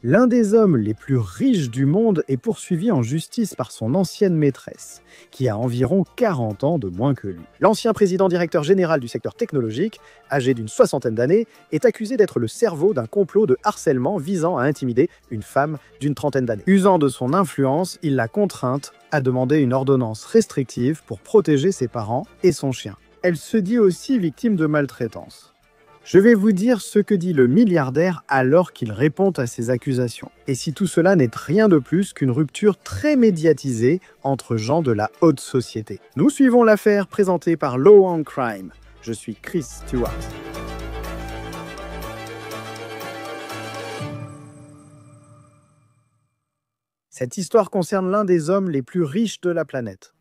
L'un des hommes les plus riches du monde est poursuivi en justice par son ancienne maîtresse, qui a environ 40 ans de moins que lui. L'ancien président directeur général du secteur technologique, âgé d'une soixantaine d'années, est accusé d'être le cerveau d'un complot de harcèlement visant à intimider une femme d'une trentaine d'années. Usant de son influence, il l'a contrainte à demander une ordonnance restrictive pour protéger ses parents et son chien. Elle se dit aussi victime de maltraitance. Je vais vous dire ce que dit le milliardaire alors qu'il répond à ces accusations. Et si tout cela n'est rien de plus qu'une rupture très médiatisée entre gens de la haute société. Nous suivons l'affaire présentée par Law on Crime. Je suis Chris Stewart. Cette histoire concerne l'un des hommes les plus riches de la planète.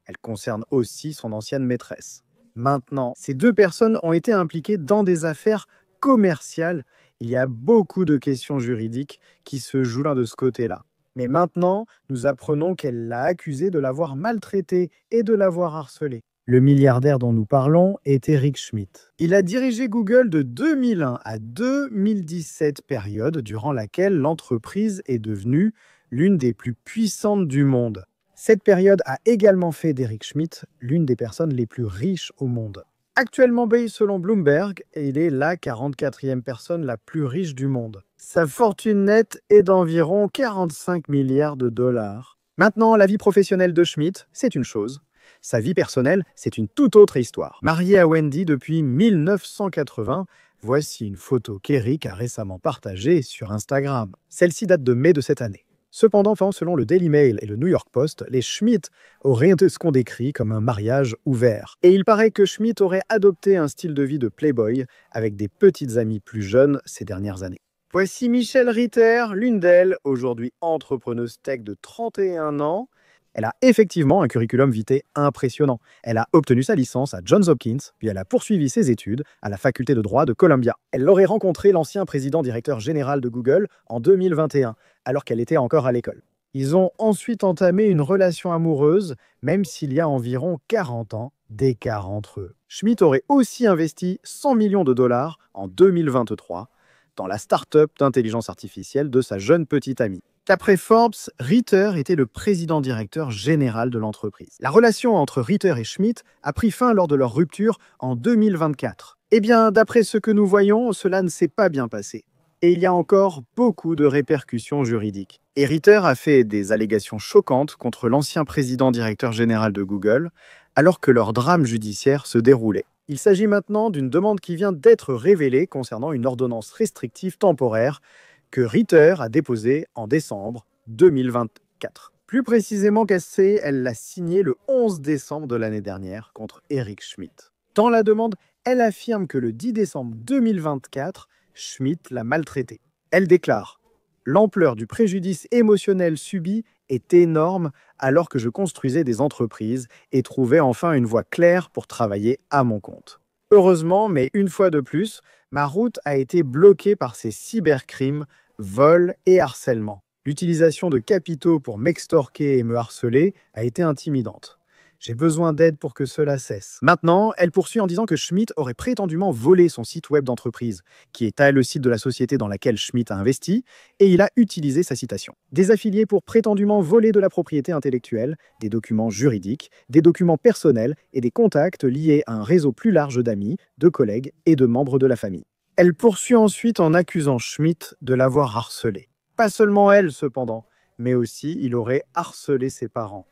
Elle concerne aussi son ancienne maîtresse. Maintenant, ces deux personnes ont été impliquées dans des affaires commerciales. Il y a beaucoup de questions juridiques qui se jouent là de ce côté-là. Mais maintenant, nous apprenons qu'elle l'a accusé de l'avoir maltraité et de l'avoir harcelé. Le milliardaire dont nous parlons est Eric Schmidt. Il a dirigé Google de 2001 à 2017, période durant laquelle l'entreprise est devenue l'une des plus puissantes du monde. Cette période a également fait d'Eric Schmidt l'une des personnes les plus riches au monde. Actuellement payé selon Bloomberg, il est la 44e personne la plus riche du monde. Sa fortune nette est d'environ 45 milliards de dollars. Maintenant, la vie professionnelle de Schmidt, c'est une chose. Sa vie personnelle, c'est une toute autre histoire. Marié à Wendy depuis 1980, voici une photo qu'Eric a récemment partagée sur Instagram. Celle-ci date de mai de cette année. Cependant, selon le Daily Mail et le New York Post, les Schmidt auraient ce qu'on décrit comme un mariage ouvert. Et il paraît que Schmidt aurait adopté un style de vie de playboy avec des petites amies plus jeunes ces dernières années. Voici Michelle Ritter, l'une d'elles, aujourd'hui entrepreneuse tech de 31 ans. Elle a effectivement un curriculum vitae impressionnant. Elle a obtenu sa licence à Johns Hopkins, puis elle a poursuivi ses études à la faculté de droit de Columbia. Elle aurait rencontré l'ancien président directeur général de Google en 2021, alors qu'elle était encore à l'école. Ils ont ensuite entamé une relation amoureuse, même s'il y a environ 40 ans d'écart entre eux. Schmidt aurait aussi investi 100 millions de dollars en 2023 dans la start-up d'intelligence artificielle de sa jeune petite amie. D'après Forbes, Ritter était le président directeur général de l'entreprise. La relation entre Ritter et Schmidt a pris fin lors de leur rupture en 2024. Eh bien, d'après ce que nous voyons, cela ne s'est pas bien passé. Et il y a encore beaucoup de répercussions juridiques. Et Ritter a fait des allégations choquantes contre l'ancien président directeur général de Google, alors que leur drame judiciaire se déroulait. Il s'agit maintenant d'une demande qui vient d'être révélée concernant une ordonnance restrictive temporaire que Ritter a déposée en décembre 2024. Plus précisément, elle l'a signée le 11 décembre de l'année dernière contre Eric Schmidt. Dans la demande, elle affirme que le 10 décembre 2024, Schmidt l'a maltraité. Elle déclare « L'ampleur du préjudice émotionnel subi est énorme alors que je construisais des entreprises et trouvais enfin une voie claire pour travailler à mon compte. Heureusement, mais une fois de plus, ma route a été bloquée par ces cybercrimes, vols et harcèlement. L'utilisation de capitaux pour m'extorquer et me harceler a été intimidante. J'ai besoin d'aide pour que cela cesse. » Maintenant, elle poursuit en disant que Schmidt aurait prétendument volé son site web d'entreprise, qui est le site de la société dans laquelle Schmidt a investi, et il a utilisé sa citation. Des affiliés pour prétendument voler de la propriété intellectuelle, des documents juridiques, des documents personnels et des contacts liés à un réseau plus large d'amis, de collègues et de membres de la famille. Elle poursuit ensuite en accusant Schmidt de l'avoir harcelé. Pas seulement elle, cependant, mais aussi il aurait harcelé ses parents.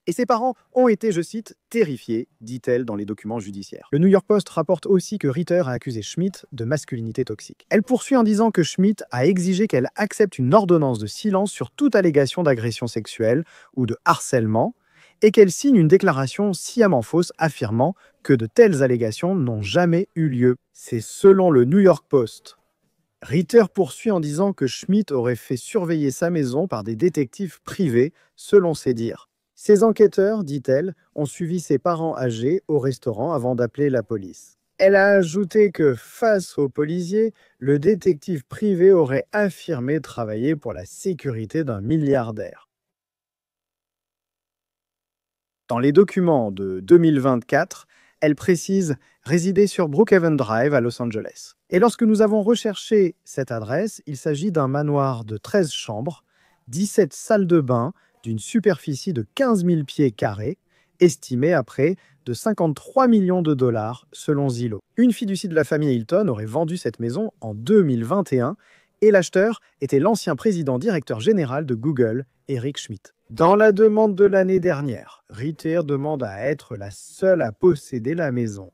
Et ses parents ont été, je cite, « terrifiés », dit-elle dans les documents judiciaires. Le New York Post rapporte aussi que Ritter a accusé Schmidt de masculinité toxique. Elle poursuit en disant que Schmidt a exigé qu'elle accepte une ordonnance de silence sur toute allégation d'agression sexuelle ou de harcèlement et qu'elle signe une déclaration sciemment fausse affirmant que de telles allégations n'ont jamais eu lieu. C'est selon le New York Post. Ritter poursuit en disant que Schmidt aurait fait surveiller sa maison par des détectives privés, selon ses dires. Ces enquêteurs, dit-elle, ont suivi ses parents âgés au restaurant avant d'appeler la police. Elle a ajouté que, face aux policiers, le détective privé aurait affirmé travailler pour la sécurité d'un milliardaire. Dans les documents de 2024, Elle précise résider sur Brookhaven Drive à Los Angeles. Et lorsque nous avons recherché cette adresse, il s'agit d'un manoir de 13 chambres, 17 salles de bain, d'une superficie de 15 000 pieds carrés, estimée à près de 53 millions de dollars selon Zillow. Une fiducie de la famille Hilton aurait vendu cette maison en 2021 et l'acheteur était l'ancien président directeur général de Google, Eric Schmidt. Dans la demande de l'année dernière, Ritter demande à être la seule à posséder la maison.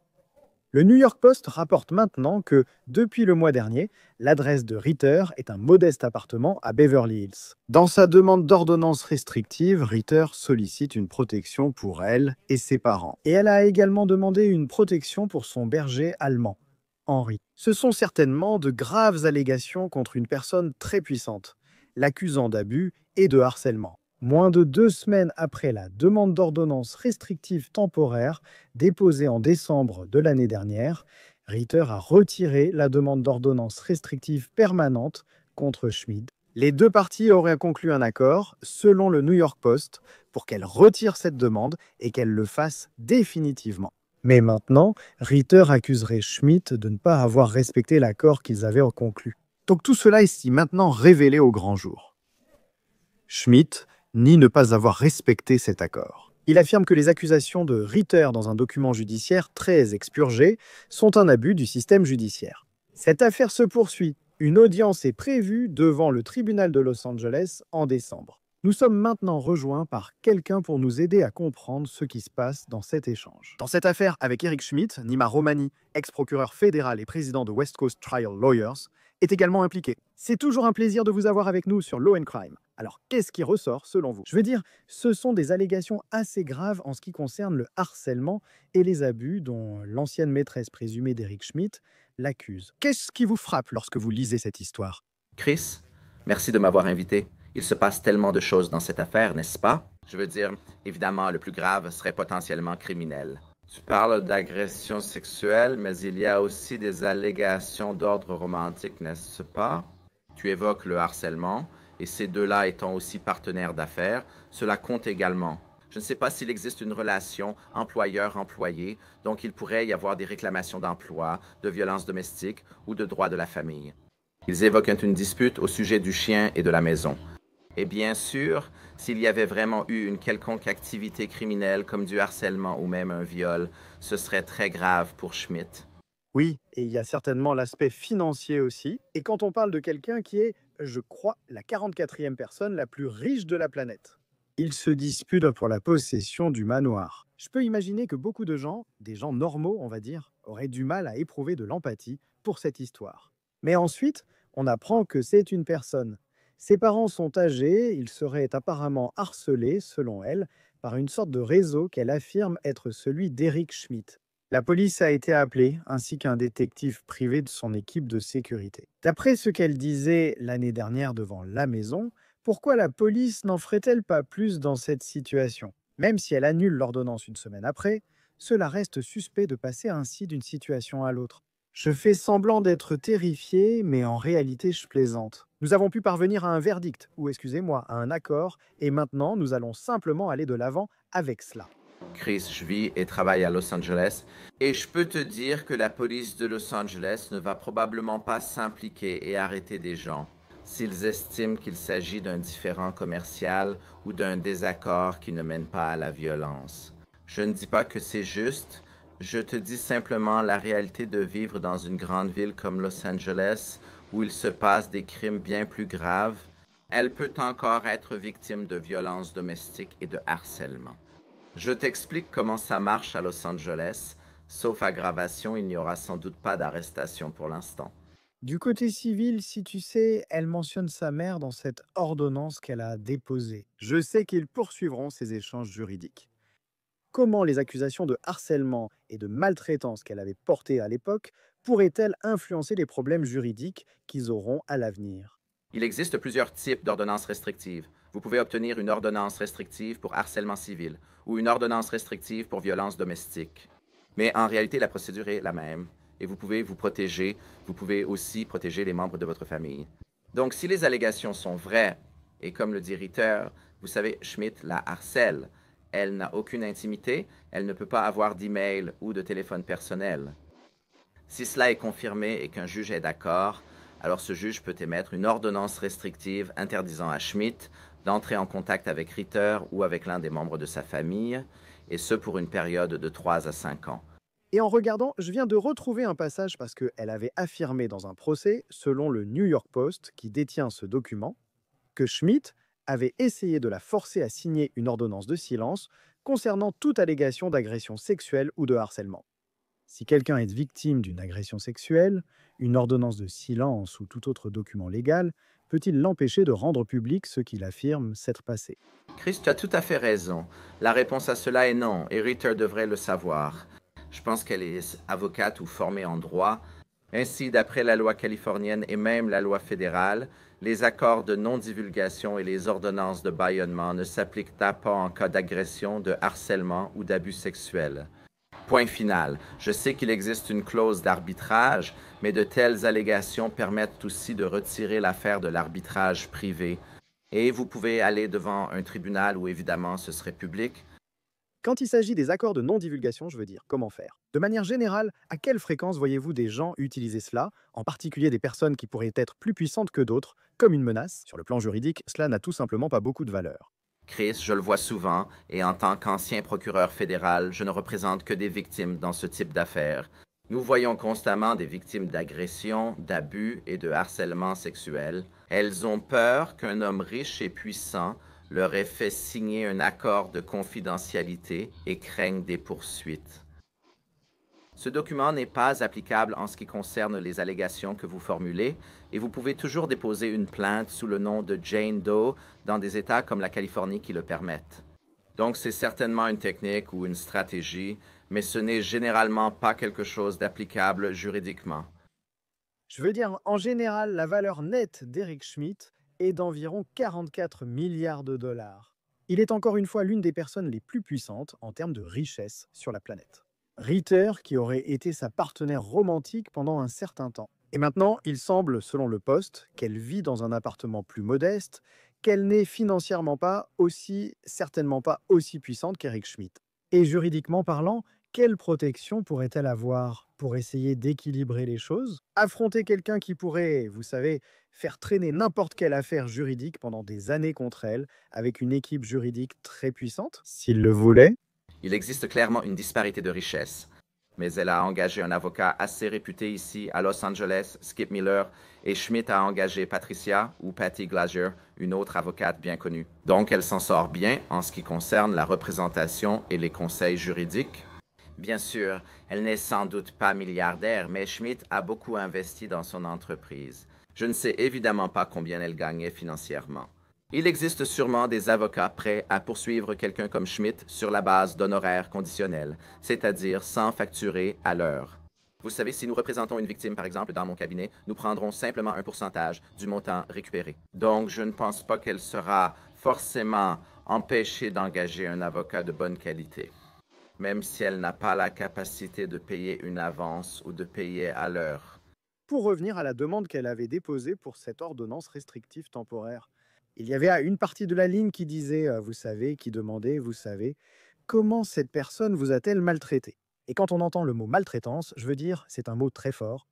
Le New York Post rapporte maintenant que, depuis le mois dernier, l'adresse de Ritter est un modeste appartement à Beverly Hills. Dans sa demande d'ordonnance restrictive, Ritter sollicite une protection pour elle et ses parents. Et elle a également demandé une protection pour son berger allemand, Henry. Ce sont certainement de graves allégations contre une personne très puissante, l'accusant d'abus et de harcèlement. Moins de 2 semaines après la demande d'ordonnance restrictive temporaire déposée en décembre de l'année dernière, Ritter a retiré la demande d'ordonnance restrictive permanente contre Schmid. Les deux parties auraient conclu un accord, selon le New York Post, pour qu'elle retire cette demande et qu'elle le fasse définitivement. Mais maintenant, Ritter accuserait Schmidt de ne pas avoir respecté l'accord qu'ils avaient conclu. Donc tout cela est si maintenant révélé au grand jour. Schmidt ni ne pas avoir respecté cet accord. Il affirme que les accusations de Ritter dans un document judiciaire très expurgé sont un abus du système judiciaire. Cette affaire se poursuit. Une audience est prévue devant le tribunal de Los Angeles en décembre. Nous sommes maintenant rejoints par quelqu'un pour nous aider à comprendre ce qui se passe dans cet échange. Dans cette affaire avec Eric Schmidt, Nima Romani, ex-procureur fédéral et président de West Coast Trial Lawyers, est également impliqué. C'est toujours un plaisir de vous avoir avec nous sur Law and Crime. Alors, qu'est-ce qui ressort selon vous? Je veux dire, ce sont des allégations assez graves en ce qui concerne le harcèlement et les abus dont l'ancienne maîtresse présumée d'Eric Schmidt l'accuse. Qu'est-ce qui vous frappe lorsque vous lisez cette histoire? Chris, merci de m'avoir invité. Il se passe tellement de choses dans cette affaire, n'est-ce pas? Je veux dire, évidemment, le plus grave serait potentiellement criminel. Tu parles d'agression sexuelle, mais il y a aussi des allégations d'ordre romantique, n'est-ce pas? Tu évoques le harcèlement, et ces deux-là étant aussi partenaires d'affaires, cela compte également. Je ne sais pas s'il existe une relation employeur-employé, donc il pourrait y avoir des réclamations d'emploi, de violences domestiques ou de droits de la famille. Ils évoquent une dispute au sujet du chien et de la maison. Et bien sûr, s'il y avait vraiment eu une quelconque activité criminelle comme du harcèlement ou même un viol, ce serait très grave pour Schmidt. Oui, et il y a certainement l'aspect financier aussi. Et quand on parle de quelqu'un qui est, je crois, la 44e personne la plus riche de la planète. Il se dispute pour la possession du manoir. Je peux imaginer que beaucoup de gens, des gens normaux on va dire, auraient du mal à éprouver de l'empathie pour cette histoire. Mais ensuite, on apprend que c'est une personne. Ses parents sont âgés, ils seraient apparemment harcelés, selon elle, par une sorte de réseau qu'elle affirme être celui d'Eric Schmidt. La police a été appelée, ainsi qu'un détective privé de son équipe de sécurité. D'après ce qu'elle disait l'année dernière devant la maison, pourquoi la police n'en ferait-elle pas plus dans cette situation? Même si elle annule l'ordonnance une semaine après, cela reste suspect de passer ainsi d'une situation à l'autre. Je fais semblant d'être terrifié, mais en réalité je plaisante. Nous avons pu parvenir à un verdict, ou excusez-moi, à un accord, et maintenant nous allons simplement aller de l'avant avec cela. Chris, je vis et travaille à Los Angeles, et je peux te dire que la police de Los Angeles ne va probablement pas s'impliquer et arrêter des gens s'ils estiment qu'il s'agit d'un différend commercial ou d'un désaccord qui ne mène pas à la violence. Je ne dis pas que c'est juste, je te dis simplement la réalité de vivre dans une grande ville comme Los Angeles où il se passe des crimes bien plus graves. Elle peut encore être victime de violences domestiques et de harcèlement. Je t'explique comment ça marche à Los Angeles. Sauf aggravation, il n'y aura sans doute pas d'arrestation pour l'instant. Du côté civil, si tu sais, elle mentionne sa mère dans cette ordonnance qu'elle a déposée. Je sais qu'ils poursuivront ces échanges juridiques. Comment les accusations de harcèlement et de maltraitance qu'elle avait portées à l'époque pourraient-elles influencer les problèmes juridiques qu'ils auront à l'avenir? Il existe plusieurs types d'ordonnances restrictives. Vous pouvez obtenir une ordonnance restrictive pour harcèlement civil ou une ordonnance restrictive pour violence domestique. Mais en réalité, la procédure est la même. Et vous pouvez vous protéger. Vous pouvez aussi protéger les membres de votre famille. Donc, si les allégations sont vraies, et comme le dit Ritter, vous savez, Schmidt la harcèle, Elle n'a aucune intimité, elle ne peut pas avoir d'email ou de téléphone personnel. Si cela est confirmé et qu'un juge est d'accord, alors ce juge peut émettre une ordonnance restrictive interdisant à Schmidt d'entrer en contact avec Ritter ou avec l'un des membres de sa famille, et ce pour une période de 3 à 5 ans. Et en regardant, je viens de retrouver un passage parce qu'elle avait affirmé dans un procès, selon le New York Post, qui détient ce document, que Schmidt avait essayé de la forcer à signer une ordonnance de silence concernant toute allégation d'agression sexuelle ou de harcèlement. Si quelqu'un est victime d'une agression sexuelle, une ordonnance de silence ou tout autre document légal peut-il l'empêcher de rendre public ce qu'il affirme s'être passé? Chris, tu as tout à fait raison. La réponse à cela est non, et Ritter devrait le savoir. Je pense qu'elle est avocate ou formée en droit. Ainsi, d'après la loi californienne et même la loi fédérale, les accords de non-divulgation et les ordonnances de bâillonnement ne s'appliquent pas en cas d'agression, de harcèlement ou d'abus sexuels. Point final. Je sais qu'il existe une clause d'arbitrage, mais de telles allégations permettent aussi de retirer l'affaire de l'arbitrage privé. Et vous pouvez aller devant un tribunal où évidemment ce serait public. Quand il s'agit des accords de non-divulgation, je veux dire, comment faire? De manière générale, à quelle fréquence voyez-vous des gens utiliser cela, en particulier des personnes qui pourraient être plus puissantes que d'autres, comme une menace? Sur le plan juridique, cela n'a tout simplement pas beaucoup de valeur. Chris, je le vois souvent, et en tant qu'ancien procureur fédéral, je ne représente que des victimes dans ce type d'affaires. Nous voyons constamment des victimes d'agressions, d'abus et de harcèlement sexuel. Elles ont peur qu'un homme riche et puissant leur ait fait signer un accord de confidentialité et craignent des poursuites. Ce document n'est pas applicable en ce qui concerne les allégations que vous formulez et vous pouvez toujours déposer une plainte sous le nom de Jane Doe dans des États comme la Californie qui le permettent. Donc c'est certainement une technique ou une stratégie, mais ce n'est généralement pas quelque chose d'applicable juridiquement. Je veux dire, en général, la valeur nette d'Eric Schmidt est d'environ 44 milliards de dollars. Il est encore une fois l'une des personnes les plus puissantes en termes de richesse sur la planète. Ritter, qui aurait été sa partenaire romantique pendant un certain temps. Et maintenant, il semble, selon le Poste, qu'elle vit dans un appartement plus modeste, qu'elle n'est financièrement pas aussi, certainement pas aussi puissante qu'Eric Schmidt. Et juridiquement parlant, quelle protection pourrait-elle avoir pour essayer d'équilibrer les choses? Affronter quelqu'un qui pourrait, vous savez, faire traîner n'importe quelle affaire juridique pendant des années contre elle, avec une équipe juridique très puissante, s'il le voulait? Il existe clairement une disparité de richesse, mais elle a engagé un avocat assez réputé ici à Los Angeles, Skip Miller, et Schmidt a engagé Patricia ou Patty Glazier, une autre avocate bien connue. Donc elle s'en sort bien en ce qui concerne la représentation et les conseils juridiques. Bien sûr, elle n'est sans doute pas milliardaire, mais Schmidt a beaucoup investi dans son entreprise. Je ne sais évidemment pas combien elle gagnait financièrement. Il existe sûrement des avocats prêts à poursuivre quelqu'un comme Schmidt sur la base d'honoraires conditionnels, c'est-à-dire sans facturer à l'heure. Vous savez, si nous représentons une victime, par exemple, dans mon cabinet, nous prendrons simplement un pourcentage du montant récupéré. Donc, je ne pense pas qu'elle sera forcément empêchée d'engager un avocat de bonne qualité, même si elle n'a pas la capacité de payer une avance ou de payer à l'heure. Pour revenir à la demande qu'elle avait déposée pour cette ordonnance restrictive temporaire, il y avait une partie de la ligne qui disait, vous savez, qui demandait, vous savez, comment cette personne vous a-t-elle maltraité? Et quand on entend le mot maltraitance, je veux dire, c'est un mot très fort.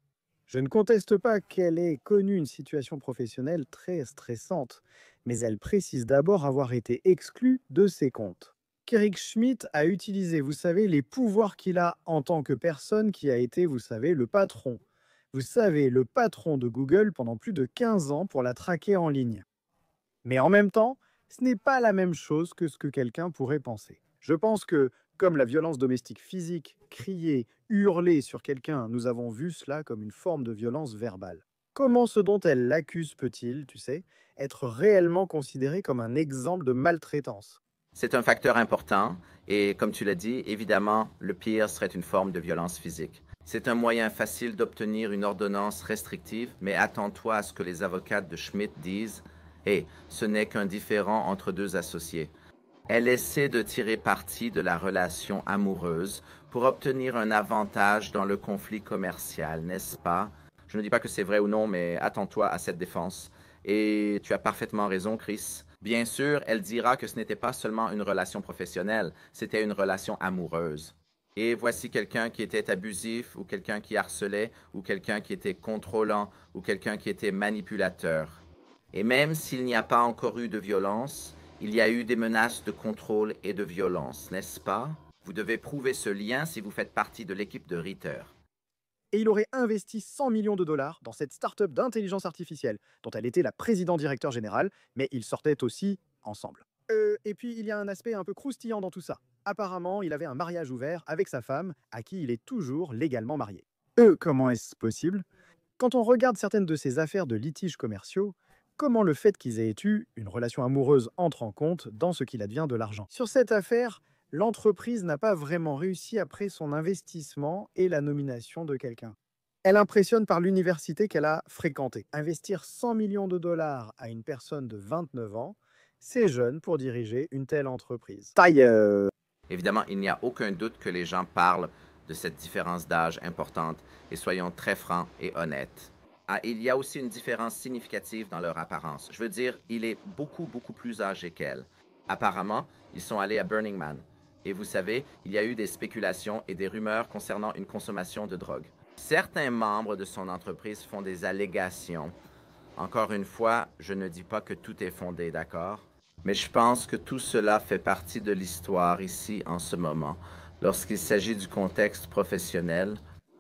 Je ne conteste pas qu'elle ait connu une situation professionnelle très stressante, mais elle précise d'abord avoir été exclue de ses comptes. Qu'Eric Schmidt a utilisé, vous savez, les pouvoirs qu'il a en tant que personne qui a été, vous savez, le patron. Vous savez, le patron de Google pendant plus de 15 ans pour la traquer en ligne. Mais en même temps, ce n'est pas la même chose que ce que quelqu'un pourrait penser. Je pense que, comme la violence domestique physique, crier, hurler sur quelqu'un, nous avons vu cela comme une forme de violence verbale. Comment ce dont elle l'accuse peut-il, tu sais, être réellement considéré comme un exemple de maltraitance? C'est un facteur important et, comme tu l'as dit, évidemment, le pire serait une forme de violence physique. C'est un moyen facile d'obtenir une ordonnance restrictive, mais attends-toi à ce que les avocats de Schmidt disent « Hey, ce n'est qu'un différend entre deux associés ». Elle essaie de tirer parti de la relation amoureuse pour obtenir un avantage dans le conflit commercial, n'est-ce pas? Je ne dis pas que c'est vrai ou non, mais attends-toi à cette défense. Et tu as parfaitement raison, Chris. Bien sûr, elle dira que ce n'était pas seulement une relation professionnelle, c'était une relation amoureuse. Et voici quelqu'un qui était abusif, ou quelqu'un qui harcelait, ou quelqu'un qui était contrôlant, ou quelqu'un qui était manipulateur. Et même s'il n'y a pas encore eu de violence, il y a eu des menaces de contrôle et de violence, n'est-ce pas? Vous devez prouver ce lien si vous faites partie de l'équipe de Ritter. Et il aurait investi 100 millions de dollars dans cette start-up d'intelligence artificielle, dont elle était la président-directeur générale, mais ils sortaient aussi ensemble. Et puis, il y a un aspect un peu croustillant dans tout ça. Apparemment, il avait un mariage ouvert avec sa femme, à qui il est toujours légalement marié. Comment est-ce possible? Quand on regarde certaines de ces affaires de litiges commerciaux, comment le fait qu'ils aient eu une relation amoureuse entre en compte dans ce qu'il advient de l'argent? Sur cette affaire, l'entreprise n'a pas vraiment réussi après son investissement et la nomination de quelqu'un. Elle impressionne par l'université qu'elle a fréquentée. Investir 100 millions de dollars à une personne de 29 ans, c'est jeune pour diriger une telle entreprise. Taille. Évidemment, il n'y a aucun doute que les gens parlent de cette différence d'âge importante et soyons très francs et honnêtes. Ah, il y a aussi une différence significative dans leur apparence. Je veux dire, il est beaucoup plus âgé qu'elle. Apparemment, ils sont allés à Burning Man. Et vous savez, il y a eu des spéculations et des rumeurs concernant une consommation de drogue. Certains membres de son entreprise font des allégations. Encore une fois, je ne dis pas que tout est fondé, d'accord? Mais je pense que tout cela fait partie de l'histoire ici en ce moment. Lorsqu'il s'agit du contexte professionnel,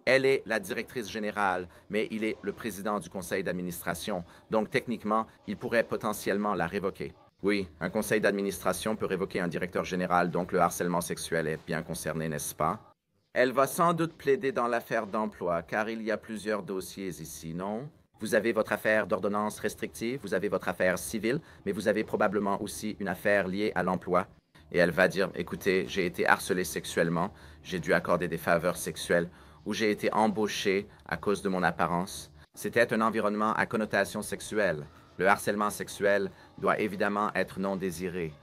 elle est la directrice générale, mais il est le président du conseil d'administration. Donc techniquement, il pourrait potentiellement la révoquer. Oui, un conseil d'administration peut révoquer un directeur général, donc le harcèlement sexuel est bien concerné, n'est-ce pas? Elle va sans doute plaider dans l'affaire d'emploi, car il y a plusieurs dossiers ici, non? Vous avez votre affaire d'ordonnance restrictive, vous avez votre affaire civile, mais vous avez probablement aussi une affaire liée à l'emploi. Et elle va dire, écoutez, j'ai été harcelée sexuellement, j'ai dû accorder des faveurs sexuelles, ou j'ai été embauché à cause de mon apparence. C'était un environnement à connotation sexuelle. Le harcèlement sexuel doit évidemment être non désiré.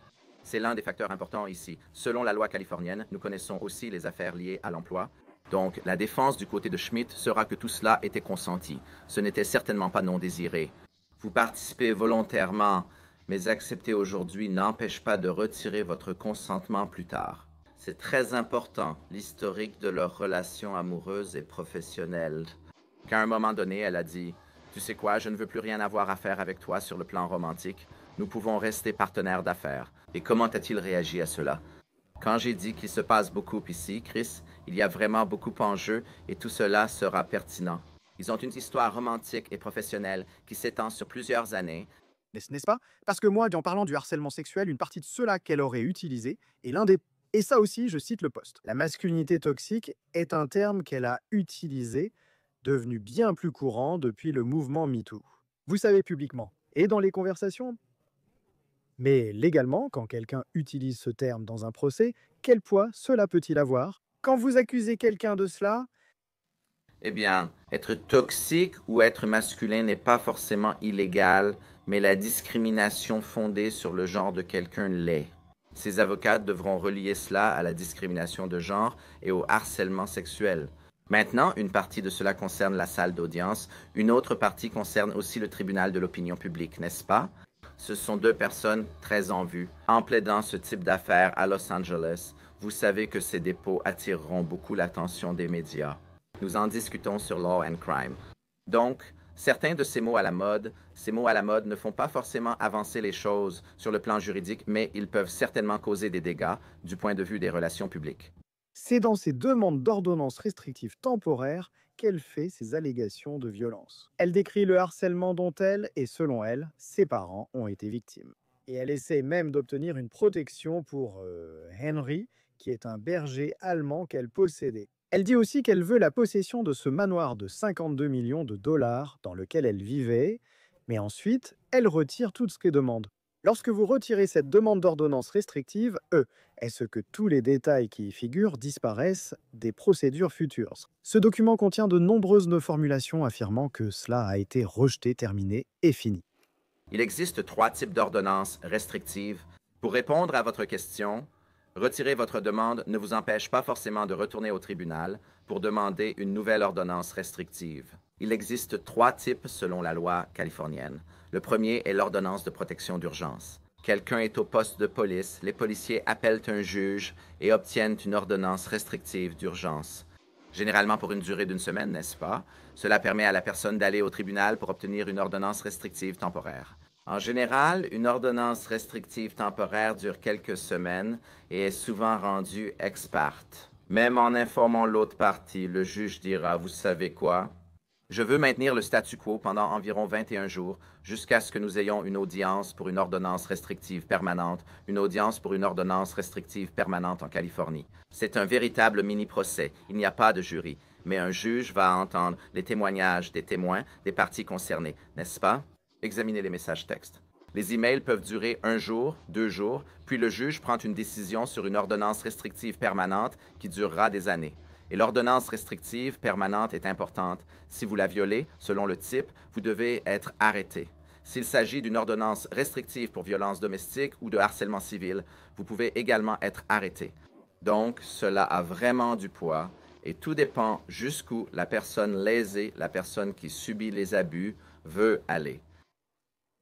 C'est l'un des facteurs importants ici. Selon la loi californienne, nous connaissons aussi les affaires liées à l'emploi. Donc, la défense du côté de Schmidt sera que tout cela était consenti. Ce n'était certainement pas non désiré. Vous participez volontairement, mais accepter aujourd'hui n'empêche pas de retirer votre consentement plus tard. C'est très important, l'historique de leur relation amoureuse et professionnelle. Qu'à un moment donné, elle a dit « Tu sais quoi, je ne veux plus rien avoir à faire avec toi sur le plan romantique. Nous pouvons rester partenaires d'affaires. » Et comment a-t-il réagi à cela? Quand j'ai dit qu'il se passe beaucoup ici, Chris, il y a vraiment beaucoup en jeu et tout cela sera pertinent. Ils ont une histoire romantique et professionnelle qui s'étend sur plusieurs années. N'est-ce pas? Parce que moi, en parlant du harcèlement sexuel, une partie de ceux-là qu'elle aurait utilisé est l'un des... Et ça aussi, je cite le poste. La masculinité toxique est un terme qu'elle a utilisé, devenu bien plus courant depuis le mouvement MeToo. Vous savez, publiquement et dans les conversations. Mais légalement, quand quelqu'un utilise ce terme dans un procès, quel poids cela peut-il avoir? Quand vous accusez quelqu'un de cela, Eh bien, être toxique ou être masculin n'est pas forcément illégal, mais la discrimination fondée sur le genre de quelqu'un l'est. Ces avocats devront relier cela à la discrimination de genre et au harcèlement sexuel. Maintenant, une partie de cela concerne la salle d'audience, une autre partie concerne aussi le tribunal de l'opinion publique, n'est-ce pas? Ce sont deux personnes très en vue. En plaidant ce type d'affaires à Los Angeles, vous savez que ces dépôts attireront beaucoup l'attention des médias. Nous en discutons sur Law and Crime. Donc, certains de ces mots à la mode ne font pas forcément avancer les choses sur le plan juridique, mais ils peuvent certainement causer des dégâts du point de vue des relations publiques. c'est dans ses demandes d'ordonnance restrictive temporaire qu'elle fait ses allégations de violence. Elle décrit le harcèlement dont elle et, selon elle, ses parents ont été victimes. Et elle essaie même d'obtenir une protection pour Henry, qui est un berger allemand qu'elle possédait. Elle dit aussi qu'elle veut la possession de ce manoir de 52 millions de dollars dans lequel elle vivait, mais ensuite, elle retire tout ce qu'elle demande. Lorsque vous retirez cette demande d'ordonnance restrictive, est-ce que tous les détails qui y figurent disparaissent des procédures futures? Ce document contient de nombreuses formulations affirmant que cela a été rejeté, terminé et fini. Il existe 3 types d'ordonnances restrictives. Pour répondre à votre question, retirer votre demande ne vous empêche pas forcément de retourner au tribunal pour demander une nouvelle ordonnance restrictive. Il existe 3 types selon la loi californienne. Le premier est l'ordonnance de protection d'urgence. Quelqu'un est au poste de police, les policiers appellent un juge et obtiennent une ordonnance restrictive d'urgence. Généralement pour une durée d'1 semaine, n'est-ce pas? Cela permet à la personne d'aller au tribunal pour obtenir une ordonnance restrictive temporaire. En général, une ordonnance restrictive temporaire dure quelques semaines et est souvent rendue ex parte. Même en informant l'autre partie, le juge dira « Vous savez quoi? Je veux maintenir le statu quo pendant environ 21 jours jusqu'à ce que nous ayons une audience pour une ordonnance restrictive permanente, une audience pour une ordonnance restrictive permanente en Californie. C'est un véritable mini-procès. Il n'y a pas de jury, mais un juge va entendre les témoignages des témoins, des parties concernées, n'est-ce pas? Examinez les messages textes. Les emails peuvent durer 1 jour, 2 jours, puis le juge prend une décision sur une ordonnance restrictive permanente qui durera des années. Et l'ordonnance restrictive permanente est importante. Si vous la violez, selon le type, vous devez être arrêté. S'il s'agit d'une ordonnance restrictive pour violence domestique ou de harcèlement civil, vous pouvez également être arrêté. Donc, cela a vraiment du poids et tout dépend jusqu'où la personne lésée, la personne qui subit les abus, veut aller.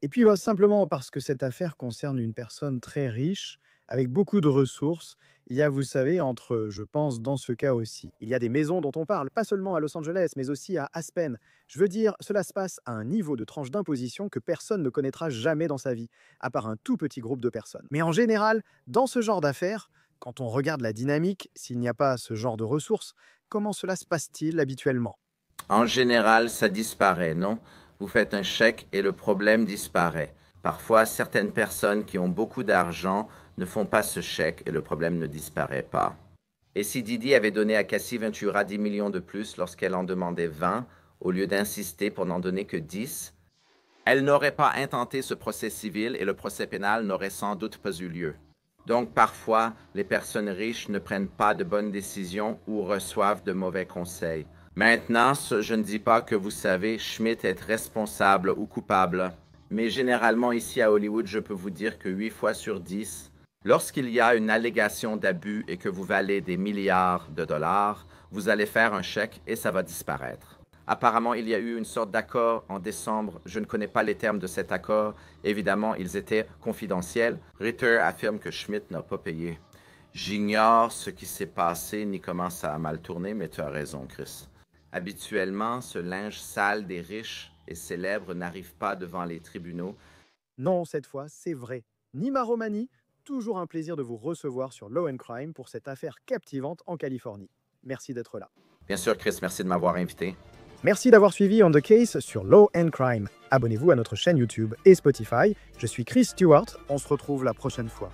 Et puis simplement parce que cette affaire concerne une personne très riche, avec beaucoup de ressources, il y a, vous savez, je pense, dans ce cas aussi, il y a des maisons dont on parle, pas seulement à Los Angeles, mais aussi à Aspen. Je veux dire, cela se passe à un niveau de tranche d'imposition que personne ne connaîtra jamais dans sa vie, à part un tout petit groupe de personnes. Mais en général, dans ce genre d'affaires, quand on regarde la dynamique, s'il n'y a pas ce genre de ressources, comment cela se passe-t-il habituellement? En général, ça disparaît, non? Vous faites un chèque et le problème disparaît. Parfois, certaines personnes qui ont beaucoup d'argent ne font pas ce chèque et le problème ne disparaît pas. Et si Didi avait donné à Cassie Ventura 10 millions de plus lorsqu'elle en demandait 20, au lieu d'insister pour n'en donner que 10, elle n'aurait pas intenté ce procès civil et le procès pénal n'aurait sans doute pas eu lieu. Donc parfois, les personnes riches ne prennent pas de bonnes décisions ou reçoivent de mauvais conseils. Maintenant, je ne dis pas que vous savez, Schmidt est responsable ou coupable. Mais généralement ici à Hollywood, je peux vous dire que 8 fois sur 10, lorsqu'il y a une allégation d'abus et que vous valez des milliards de dollars, vous allez faire un chèque et ça va disparaître. Apparemment, il y a eu une sorte d'accord en décembre. Je ne connais pas les termes de cet accord. Évidemment, ils étaient confidentiels. Ritter affirme que Schmidt n'a pas payé. J'ignore ce qui s'est passé ni comment ça a mal tourné, mais tu as raison, Chris. Habituellement, ce linge sale des riches et célèbres n'arrive pas devant les tribunaux. Non, cette fois, c'est vrai. Nima Romani, toujours un plaisir de vous recevoir sur Law and Crime pour cette affaire captivante en Californie. Merci d'être là. Bien sûr, Chris, merci de m'avoir invité. Merci d'avoir suivi On The Case sur Law and Crime. Abonnez-vous à notre chaîne YouTube et Spotify. Je suis Chris Stewart. On se retrouve la prochaine fois.